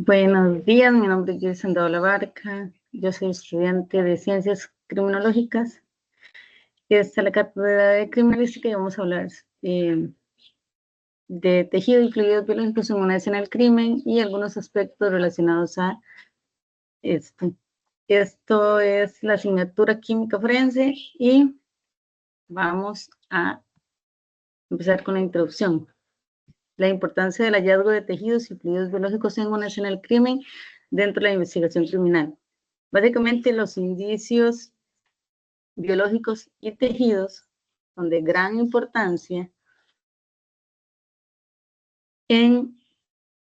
Buenos días, mi nombre es Jess Sandoval Barca, yo soy estudiante de Ciencias Criminológicas. Esta es la cátedra de Criminalística y vamos a hablar de tejido y fluidos biológicos en una escena del crimen y algunos aspectos relacionados a esto. Esto es la asignatura Química Forense y vamos a empezar con la introducción. La importancia del hallazgo de tejidos y fluidos biológicos en una escena del crimen dentro de la investigación criminal. Básicamente, los indicios biológicos y tejidos son de gran importancia en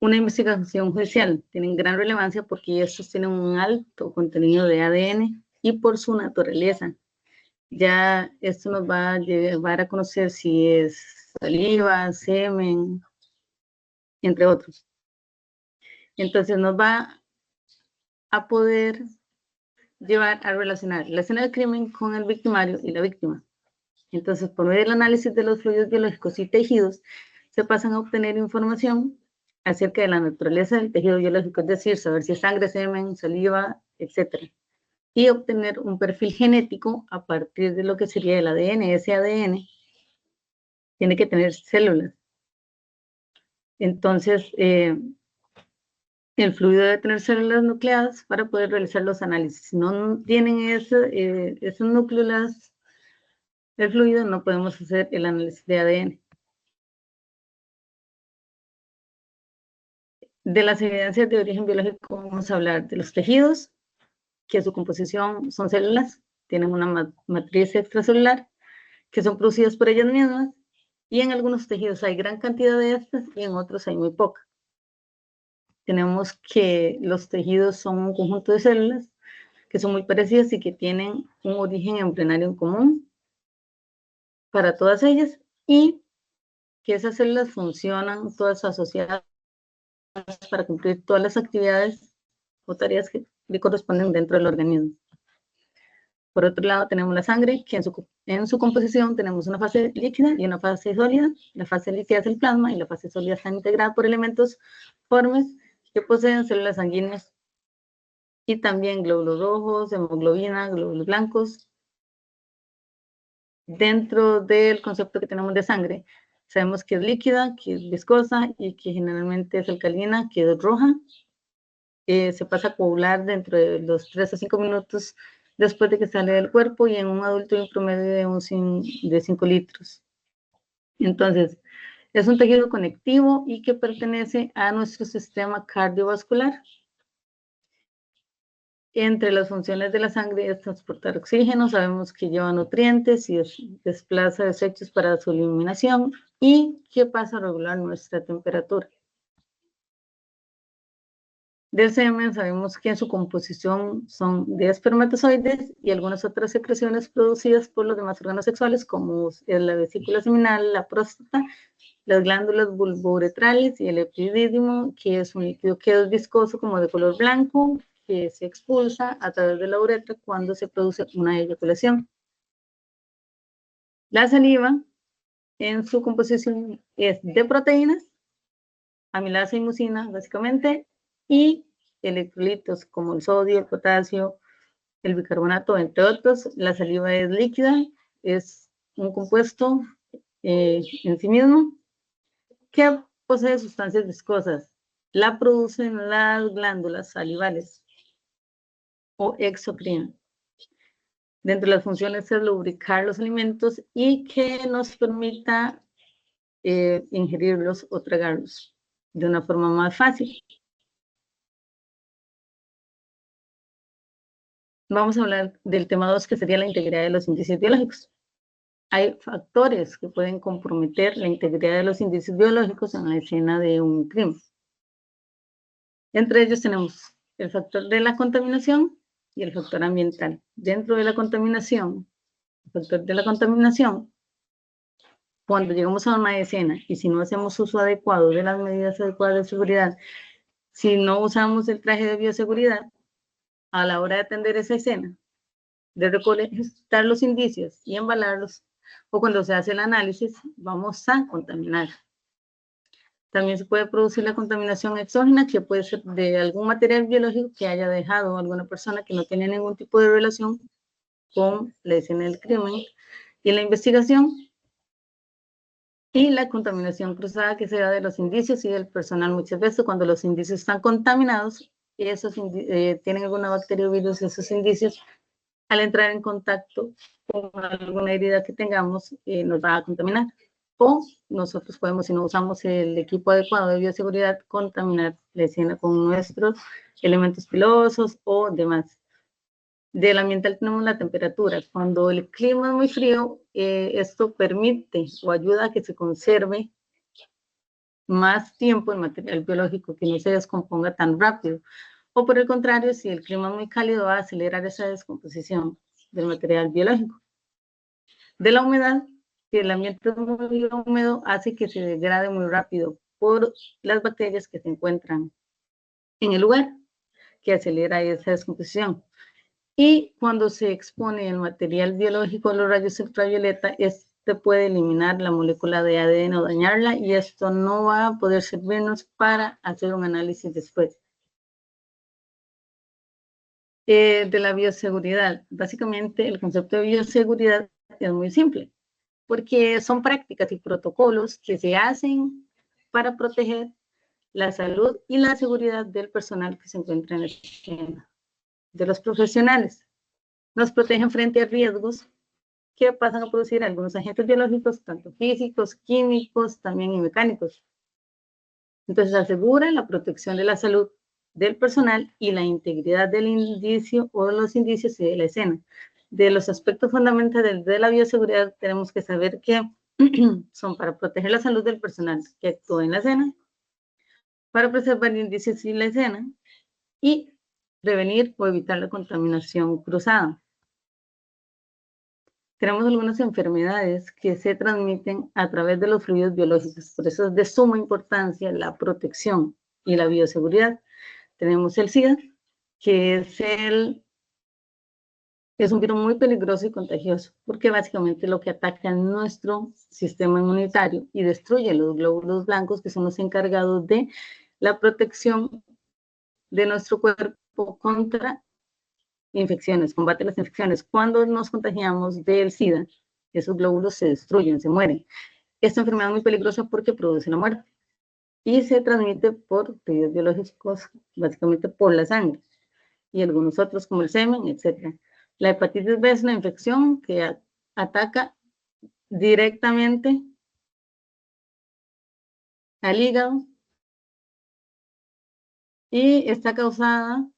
una investigación judicial. Tienen gran relevancia porque estos tienen un alto contenido de ADN y por su naturaleza. Ya esto nos va a llevar a conocer si es saliva, semen, entre otros. Entonces nos va a poder llevar a relacionar la escena del crimen con el victimario y la víctima. Entonces, por medio del análisis de los fluidos biológicos y tejidos, se pasan a obtener información acerca de la naturaleza del tejido biológico, es decir, saber si es sangre, semen, saliva, etc. Y obtener un perfil genético a partir de lo que sería el ADN. Ese ADN tiene que tener células. Entonces, el fluido debe tener células nucleadas para poder realizar los análisis. Si no tienen esos núcleos, el fluido, no podemos hacer el análisis de ADN. De las evidencias de origen biológico vamos a hablar de los tejidos, que su composición son células, tienen una matriz extracelular, que son producidas por ellas mismas, y en algunos tejidos hay gran cantidad de estas y en otros hay muy poca. Tenemos que los tejidos son un conjunto de células que son muy parecidas y que tienen un origen embrionario en común para todas ellas y que esas células funcionan todas asociadas para cumplir todas las actividades o tareas que le corresponden dentro del organismo. Por otro lado, tenemos la sangre, que en su composición tenemos una fase líquida y una fase sólida. La fase líquida es el plasma y la fase sólida está integrada por elementos formes que poseen células sanguíneas y también glóbulos rojos, hemoglobina, glóbulos blancos. Dentro del concepto que tenemos de sangre, sabemos que es líquida, que es viscosa y que generalmente es alcalina, que es roja. Se pasa a coagular dentro de los 3 a 5 minutos después de que sale del cuerpo y en un adulto hay un promedio de 5 litros. Entonces, es un tejido conectivo y que pertenece a nuestro sistema cardiovascular. Entre las funciones de la sangre es transportar oxígeno, sabemos que lleva nutrientes y desplaza desechos para su eliminación y que pasa a regular nuestra temperatura. Del semen sabemos que en su composición son de espermatozoides y algunas otras secreciones producidas por los demás órganos sexuales como la vesícula seminal, la próstata, las glándulas bulbouretrales y el epidídimo, que es un líquido que es viscoso como de color blanco, que se expulsa a través de la uretra cuando se produce una eyaculación. La saliva en su composición es de proteínas, amilasa y mucina básicamente, y electrolitos como el sodio, el potasio, el bicarbonato, entre otros. La saliva es líquida, es un compuesto en sí mismo que posee sustancias viscosas. La producen las glándulas salivales o exocrina. Dentro de las funciones es lubricar los alimentos y que nos permita ingerirlos o tragarlos de una forma más fácil. Vamos a hablar del tema 2, que sería la integridad de los indicios biológicos. Hay factores que pueden comprometer la integridad de los indicios biológicos en la escena de un crimen. Entre ellos tenemos el factor de la contaminación y el factor ambiental. Dentro de la contaminación, el factor de la contaminación, cuando llegamos a una escena y si no hacemos uso adecuado de las medidas adecuadas de seguridad, si no usamos el traje de bioseguridad a la hora de atender esa escena, de recolectar los indicios y embalarlos, o cuando se hace el análisis, vamos a contaminar. También se puede producir la contaminación exógena, que puede ser de algún material biológico que haya dejado alguna persona que no tiene ningún tipo de relación con la escena del crimen y la investigación, y la contaminación cruzada que se da de los indicios y del personal. Muchas veces cuando los indicios están contaminados, esos tienen alguna bacteria o virus, esos indicios, al entrar en contacto con alguna herida que tengamos, nos va a contaminar. O nosotros podemos, si no usamos el equipo adecuado de bioseguridad, contaminar la escena con nuestros elementos pilosos o demás. Del ambiental tenemos la temperatura. Cuando el clima es muy frío, esto permite o ayuda a que se conserve más tiempo el material biológico, que no se descomponga tan rápido. O por el contrario, si el clima es muy cálido, va a acelerar esa descomposición del material biológico. De la humedad, que el ambiente muy húmedo hace que se degrade muy rápido por las bacterias que se encuentran en el lugar, que acelera esa descomposición. Y cuando se expone el material biológico a los rayos ultravioleta, este puede eliminar la molécula de ADN o dañarla, y esto no va a poder servirnos para hacer un análisis después. De la bioseguridad. Básicamente, el concepto de bioseguridad es muy simple, porque son prácticas y protocolos que se hacen para proteger la salud y la seguridad del personal que se encuentra en la escena, de los profesionales. Nos protegen frente a riesgos que pasan a producir algunos agentes biológicos, tanto físicos, químicos, también y mecánicos. Entonces, asegura la protección de la salud del personal y la integridad del indicio o de los indicios y de la escena. De los aspectos fundamentales de la bioseguridad, tenemos que saber que son para proteger la salud del personal que actúa en la escena, para preservar indicios y la escena, y prevenir o evitar la contaminación cruzada. Tenemos algunas enfermedades que se transmiten a través de los fluidos biológicos, por eso es de suma importancia la protección y la bioseguridad. Tenemos el SIDA, que es un virus muy peligroso y contagioso, porque básicamente lo que ataca es nuestro sistema inmunitario y destruye los glóbulos blancos, que son los encargados de la protección de nuestro cuerpo contra infecciones, combate las infecciones. Cuando nos contagiamos del SIDA, esos glóbulos se destruyen, se mueren. Esta enfermedad es muy peligrosa porque produce la muerte y se transmite por fluidos biológicos, básicamente por la sangre, y algunos otros como el semen, etc. La hepatitis B es una infección que ataca directamente al hígado y está causada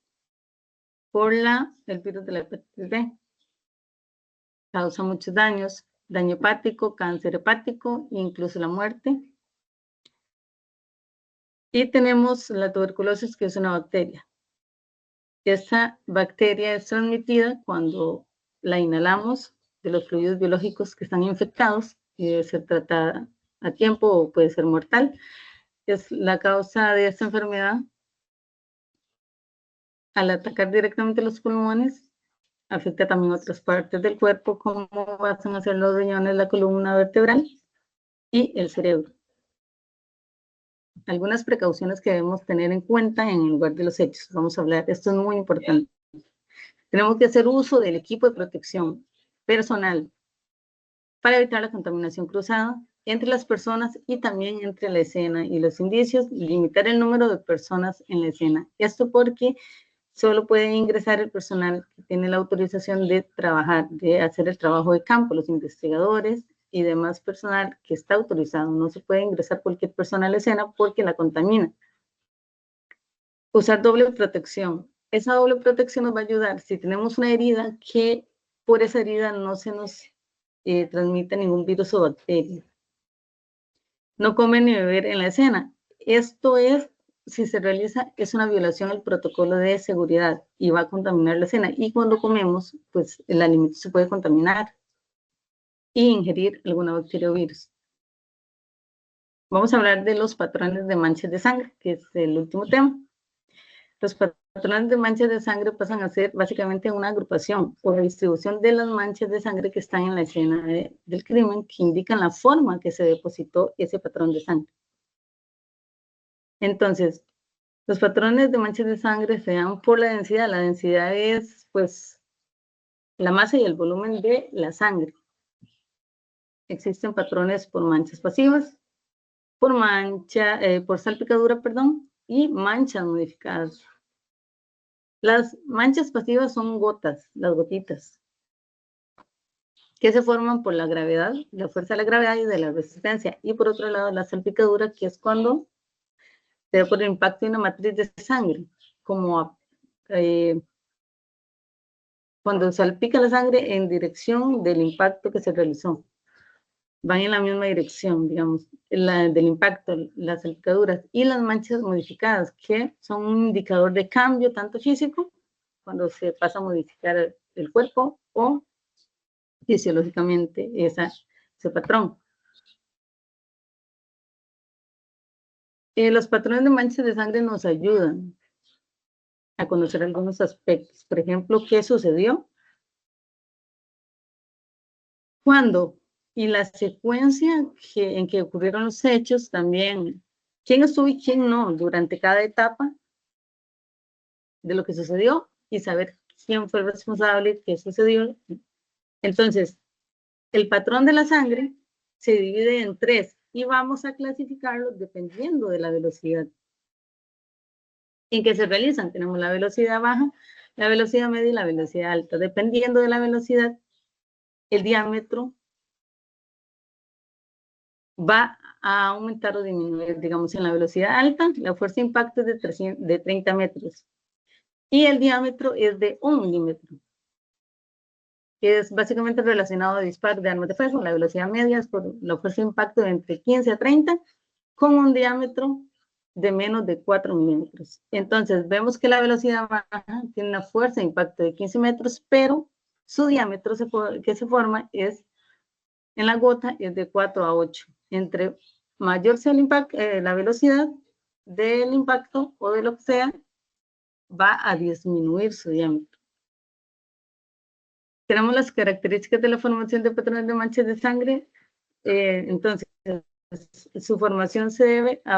por el virus de la hepatitis B. Causa muchos daños, daño hepático, cáncer hepático, incluso la muerte. Y tenemos la tuberculosis, que es una bacteria. Esta bacteria es transmitida cuando la inhalamos de los fluidos biológicos que están infectados y debe ser tratada a tiempo o puede ser mortal. Es la causa de esta enfermedad. Al atacar directamente los pulmones, afecta también otras partes del cuerpo, como van a ser los riñones, la columna vertebral y el cerebro. Algunas precauciones que debemos tener en cuenta en el lugar de los hechos. Vamos a hablar, esto es muy importante. Tenemos que hacer uso del equipo de protección personal para evitar la contaminación cruzada entre las personas y también entre la escena y los indicios, y limitar el número de personas en la escena. Esto porque solo puede ingresar el personal que tiene la autorización de trabajar, de hacer el trabajo de campo, los investigadores y demás personal que está autorizado. No se puede ingresar cualquier persona a la escena porque la contamina. Usar doble protección. Esa doble protección nos va a ayudar si tenemos una herida, que por esa herida no se nos transmite ningún virus o bacteria. No comer ni beber en la escena. Esto es, si se realiza, es una violación al protocolo de seguridad y va a contaminar la escena. Y cuando comemos, pues el alimento se puede contaminar e ingerir alguna bacteria o virus. Vamos a hablar de los patrones de manchas de sangre, que es el último tema. Los patrones de manchas de sangre pasan a ser básicamente una agrupación o la distribución de las manchas de sangre que están en la escena del crimen, que indican la forma que se depositó ese patrón de sangre. Entonces, los patrones de manchas de sangre se dan por la densidad. La densidad es, pues, la masa y el volumen de la sangre. Existen patrones por manchas pasivas, por salpicadura, perdón, y manchas modificadas. Las manchas pasivas son gotas, las gotitas, que se forman por la gravedad, la fuerza de la gravedad y de la resistencia. Y por otro lado, la salpicadura, que es cuando se da por el impacto de una matriz de sangre, como cuando salpica la sangre en dirección del impacto que se realizó. Van en la misma dirección, digamos, del impacto, las salpicaduras y las manchas modificadas, que son un indicador de cambio tanto físico, cuando se pasa a modificar el cuerpo, o fisiológicamente ese patrón. Los patrones de manchas de sangre nos ayudan a conocer algunos aspectos. Por ejemplo, ¿qué sucedió? ¿Cuándo? Y la secuencia en que ocurrieron los hechos también. ¿Quién estuvo y quién no durante cada etapa de lo que sucedió? Y saber quién fue el responsable, qué sucedió. Entonces, el patrón de la sangre se divide en 3 y vamos a clasificarlo dependiendo de la velocidad en que se realizan. Tenemos la velocidad baja, la velocidad media y la velocidad alta. Dependiendo de la velocidad, el diámetro va a aumentar o disminuir. Digamos, en la velocidad alta, la fuerza de impacto es de 30 metros y el diámetro es de 1 milímetro. Es básicamente relacionado a disparo de armas de fuego. La velocidad media es por la fuerza de impacto de entre 15 a 30 con un diámetro de menos de 4 milímetros. Entonces, vemos que la velocidad baja tiene una fuerza de impacto de 15 metros, pero su diámetro que se forma es, en la gota, es de 4 a 8. Entre mayor sea el impacto, la velocidad del impacto o de lo que sea, va a disminuir su diámetro. Tenemos las características de la formación de patrones de manchas de sangre. Entonces, su formación se debe a